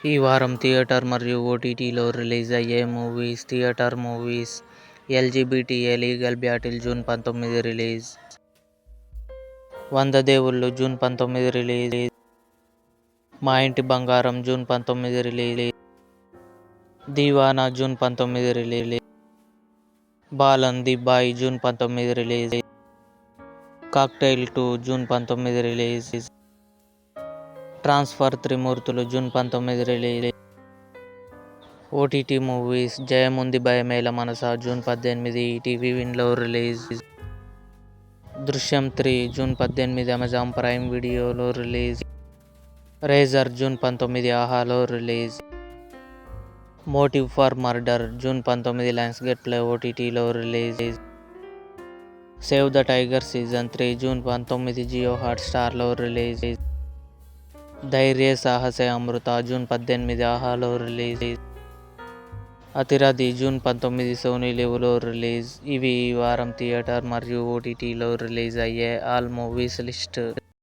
ఈ వారం థియేటర్ మరియు ఓటీటీలో రిలీజ్ అయ్యే movies. Theatre movies: LGBTA legal battle June 19 release. 100 దేవుళ్ళు June 19 release. Maa Inti Bangaram June 19 release. Deewana June 19 release. Balan the boy June 19 release. Cocktail 2 June 19 release. Transfer Trimurthulu June 19 release. OTT movies: Jayamundi Bhayamela Manasa June 18 ETV విన్లో release. Drishyam 3 June 18 Amazon Prime వీడియోలో release. Razor June 19 ఆహాలో release. Motive for murder June 19 Lionsgate play ఓటీటీలో release. Save the tiger season 3 June 19 Jio హాట్స్టార్లో release. Dhairya Sahase Amrutha June 18 ఆహాలో release. Athirathi June 19 Sony లివ్లో release. ఇవి ఈ వారం థియేటర్ మరియు ఓటీటీలో రిలీజ్ అయ్యే ఆల్ మూవీస్ లిస్ట్.